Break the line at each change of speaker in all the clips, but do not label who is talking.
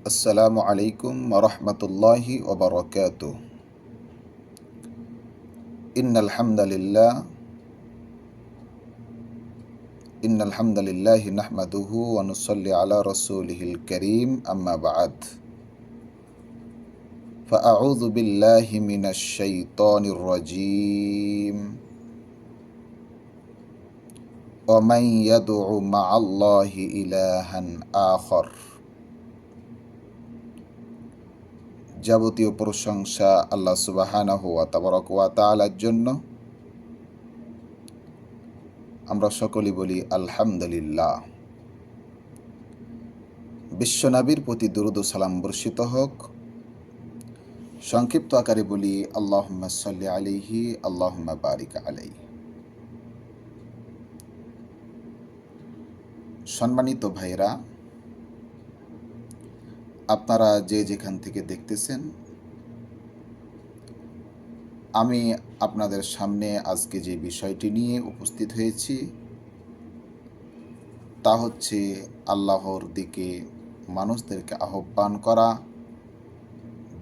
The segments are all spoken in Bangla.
আসসালামু আলাইকুম ওরহমতুল্লাহি ওবরকাতুহ। ইন্নাল হামদালিল্লাহ ইন্নাল হামদালিল্লাহি নাহমাদুহু ওয়া নুসাল্লি আলা রাসূলিহিল কারীম আম্মা বা'দ। ফাআউযু বিল্লাহি মিনাশ শাইতানির রাজীম। ওয়া মান ইয়াদউ মা'আল্লাহি ইলাহান আখার। যাবতীয় প্রশংসা আল্লাহ সুবহানাহু ওয়া তাআলার জন্য। আমরা সকলেই বলি আলহামদুলিল্লাহ। বিশ্বনবীর প্রতি দুরূদ ও সালাম বর্ষিত হোক। সংক্ষিপ্ত আকারে বলি আল্লাহুম্মা সাল্লি আলাইহি আল্লাহুম্মা বারিক আলাইহি। সম্মানিত ভাইরা, আপনারা যে যেখান থেকে দেখতেছেন, আমি আপনাদের সামনে আজকে যে বিষয়টি নিয়ে উপস্থিত হয়েছি তা হচ্ছে আল্লাহর দিকে মানুষদেরকে আহ্বান করা,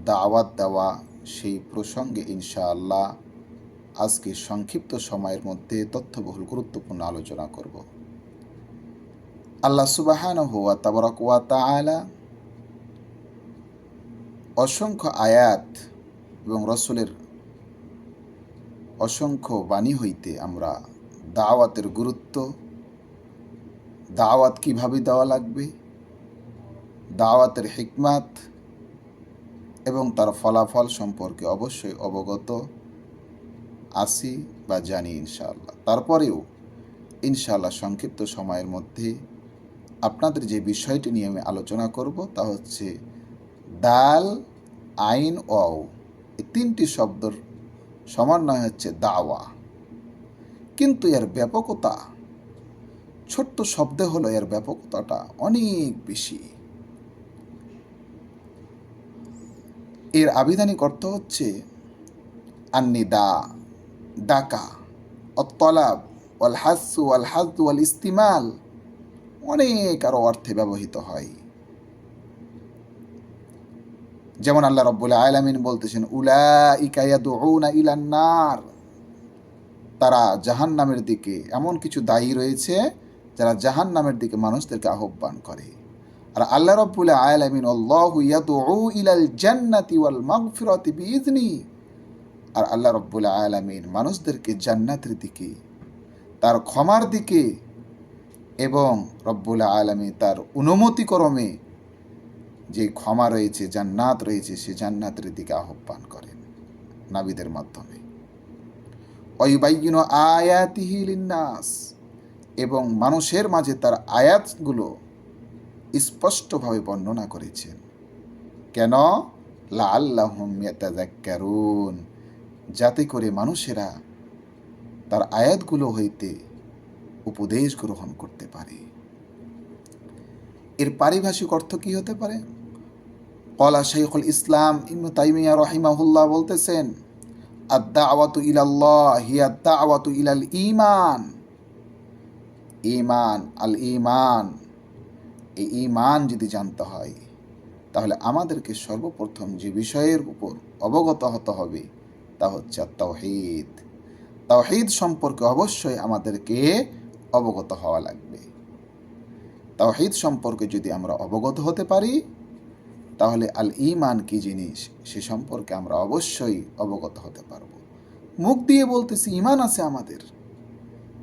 দাওয়াত দেওয়া। সেই প্রসঙ্গে ইনশাআল্লাহ আজকে সংক্ষিপ্ত সময়ের মধ্যে তথ্যবহুল গুরুত্বপূর্ণ আলোচনা করব। আল্লাহ সুবহানাহু ওয়া তাআলা অসংখ্য আয়াত এবং রসুলের অসংখ্য বাণী হইতে আমরা দাওয়াতের গুরুত্ব, দাওয়াত কিভাবে দেওয়া লাগবে, দাওয়াতের হিকমাত এবং তার ফলাফল সম্পর্কে অবশ্যই অবগত আছি বা জানি ইনশাআল্লাহ। তারপরেও ইনশাআল্লাহ সংক্ষিপ্ত সময়ের মধ্যে আপনাদের যে বিষয়টি নিয়ে আমি আলোচনা করব তা হচ্ছে দাল, আইন, ওয়াও, এই তিনটি শব্দের সমন্বয় হচ্ছে দাওয়া। কিন্তু এর ব্যাপকতা, ছোট্ট শব্দে হলো এর ব্যাপকতাটা অনেক বেশি। এর আবিধানিক অর্থ হচ্ছে আন্নিদা, ডাকা, অত্তলাব, ওয়াল হাসু ওয়াল হাজু ওয়াল ইস্তিমাল, অনেক আরও অর্থে ব্যবহৃত হয়। যেমন আল্লাহ রাব্বুল আলামিন বলতেছেন, উলাইকা ইয়াদউনা ইলান নার, তারা জাহান্নামের দিকে, এমন কিছু দায়ী রয়েছে যারা জাহান্নামের দিকে মানুষদেরকে আহ্বান করে। আর আল্লাহ রাব্বুল আলামিন আল্লাহু ইয়াদউ ইলাল জান্নাতি ওয়াল মাগফিরাতি বিইজনি, আর আল্লাহ রাব্বুল আলামিন মানুষদেরকে জান্নাতের দিকে, তার ক্ষমার দিকে এবং রব্বুল আলামিন তার অনুমতিক্রমে যে ক্ষমা রয়েছে, জান্নাত রয়েছে, সে জান্নাতের দিকে আহ্বান করেন নাবিদের মাধ্যমে। ওয়ায়ুবাইয়িনু আয়াতিহি লিন্নাস, এবং মানুষের মাঝে তার আয়াতগুলো স্পষ্টভাবে বর্ণনা করেছেন। কেন? লাআল্লাহুম ইয়াতাযাক্কারুন, যাতে করে মানুষেরা তার আয়াতগুলো হইতে উপদেশ গ্রহণ করতে পারে। এর পারিভাষিক অর্থ কি হতে পারে? ক্বালা শাইখুল ইসলাম ইবনে তাইমিয়া রাহিমাহুল্লাহ বলতেছেন, আদ-দাওয়াতু ইলাল্লাহ হিয়া আদ-দাওয়াতু ইলাল ঈমান। ঈমান, আল ঈমান, এই ঈমান যদি জানতে হয় তাহলে আমাদেরকে সর্বপ্রথম যে বিষয়ের উপর অবগত হতে হবে তা হচ্ছে তাওহীদ। তাওহীদ সম্পর্কে অবশ্যই আমাদেরকে অবগত হওয়া লাগবে। তাওহীদ সম্পর্কে যদি আমরা অবগত হতে পারি তাহলে আল ঈমান কি জিনিস সে সম্পর্কে আমরা অবশ্যই অবগত হতে পারব। মুখ দিয়ে বলতেছি ঈমান আছে আমাদের,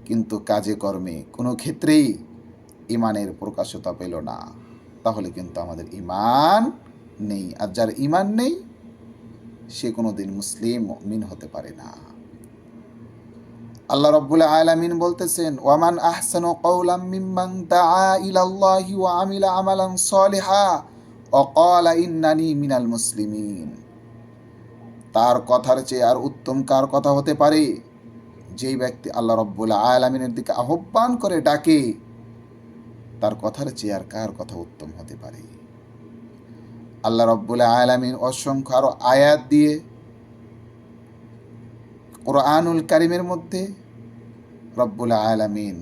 কিন্তু কাজে কর্মে কোনো ক্ষেত্রেই ঈমানের প্রকাশতা পেল না, তাহলে কিন্তু আমাদের ঈমান নেই। আর যার ঈমান নেই সে কোনোদিন মুসলিম মুমিন হতে পারে না। আল্লাহ রাব্বুল আলামিন বলতেছেন, ওয়ামান আহসানু কাওলাম মিম্মান দাআ ইলাল্লাহি ওয়া আমিলা আমালান সলিহা ওয়া ক্বালা ইন্নানি মিনাল মুসলিমিন। তার কথার চেয়ে আর উত্তম কার কথা হতে পারে? যেই ব্যক্তি আল্লাহ রাব্বুল আলামিনের দিকে আহ্বান করে ডাকে, তার কথার চেয়ে আর কার কথা উত্তম হতে পারে? আল্লাহ রাব্বুল আলামিন অসংখ্য আরো আয়াত দিয়ে কুরআনুল কারীমের মধ্যে রব্বুল আলামিন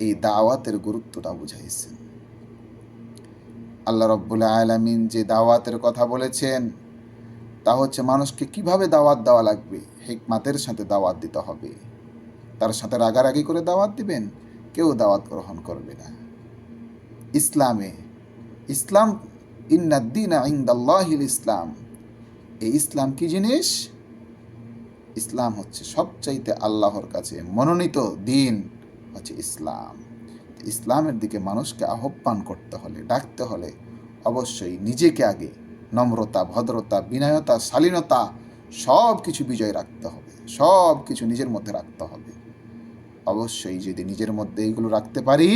এই দাওয়াতের গুরুত্বটা বুঝাইছেন। আল্লাহ রাব্বুল আলামিন যে দাওয়াতের কথা বলেছেন তা হচ্ছে মানুষকে কিভাবে দাওয়াত দেওয়া লাগবে, হিকমাতের সাথে দাওয়াত দিতে হবে। তার সাথে রাগারাগি করে দাওয়াত দিবেন, কেউ দাওয়াত গ্রহণ করবে না। ইসলাম ইন্নাদ্দীনা ইনদাল্লাহিল ইসলাম, এই ইসলাম কি জিনিস? ইসলাম হচ্ছে সবচাইতে আল্লাহর কাছে মনোনীত দিন হচ্ছে ইসলাম। ইসলামের দিকে মানুষকে আহ্বান করতে হলে, ডাকতে হলে অবশ্যই নিজেকে আগে নম্রতা, ভদ্রতা, বিনয়তা, শালীনতা সব কিছু বিজয় রাখতে হবে, সব কিছু নিজের মধ্যে রাখতে হবে। অবশ্যই যদি নিজের মধ্যে এইগুলো রাখতে পারি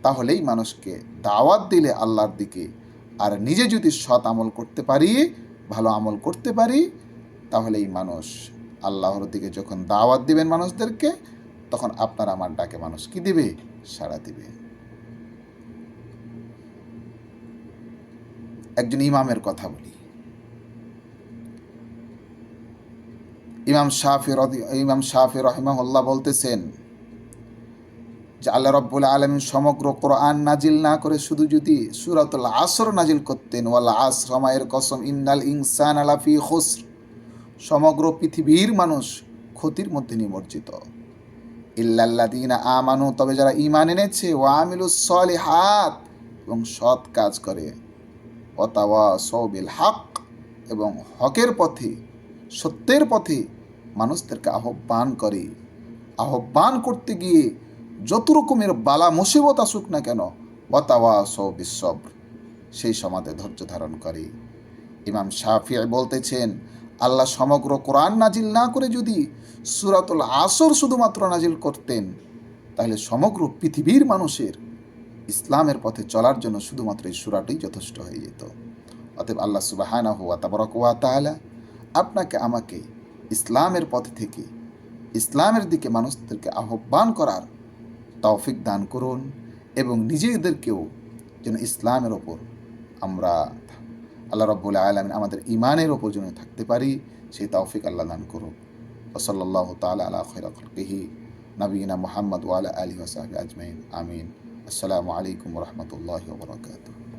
তাহলেই মানুষকে দাওয়াত দিলে আল্লাহর দিকে, আর নিজে যদি সৎ আমল করতে পারি, ভালো আমল করতে পারি, তাহলেই মানুষ আল্লাহর দিকে যখন দাওয়াত দিবেন মানুষদেরকে, তখন আপনার আমার ডাকে মানুষ কি দিবে? সাড়া দিবে। একজন ইমামের কথা বলি। ইমাম শাফি রাহিমাহুল্লাহ বলতেছেন যে আল্লাহ রাব্বুল আলামিন সমগ্র কোরআন নাজিল না করে শুধু যদি সূরাতুল আসর নাজিল করতেন, ওয়াল আসর, সময়ের কসম, ইন্নাল ইনসানা লাফি খুসর, সমগ্র পৃথিবীর মানুষ ক্ষতির মধ্যে নিমজ্জিত, ইল্লাল্লাযীনা আমানু, তবে যারা ঈমান এনেছে, ওয়া আমিলুস সলিহাত, এবং সৎ কাজ করে, ওয়া তাওয়াসাউ বিল হক, এবং হকের পথে, সত্যের পথে মানুষদেরকে আহ্বান করে। আহ্বান করতে গিয়ে যত রকমের বালা মুসিবত আসুক না কেন, ওয়া তাওয়াসাউ বিস সবর, সেই সমাজে ধৈর্য ধারণ করে। ইমাম শাফিঈ বলতেছেন আল্লাহ সমগ্র কোরআন নাজিল না করে যদি সূরাতুল আসর শুধুমাত্র নাজিল করতেন, তাহলে সমগ্র পৃথিবীর মানুষের ইসলামের পথে চলার জন্য শুধুমাত্র এই সূরাটাই যথেষ্ট হয়ে যেত। অতএব আল্লাহ সুবহানাহু ওয়া তাআলা আপনাকে আমাকে ইসলামের পথ থেকে ইসলামের দিকে মানুষদেরকে আহ্বান করার তৌফিক দান করুন, এবং নিজেদেরকেও যেন ইসলামের ওপর আমরা, আল্লাহ রাব্বুল আলামিন আমাদের ঈমানের ওপর যেন থাকতে পারি, সেই তৌফিক আল্লাহ দান করুন। ওয়া সাল্লাল্লাহু তাআলা আলা খায়রি খালকিহি নবিয়িনা মুহাম্মদ ওয়া আলা আলিহি ওয়া সাহবিহি আজমাইন। আমিন। আসসালামু আলাইকুম ওয়া রাহমাতুল্লাহি ওয়া বারাকাতুহু।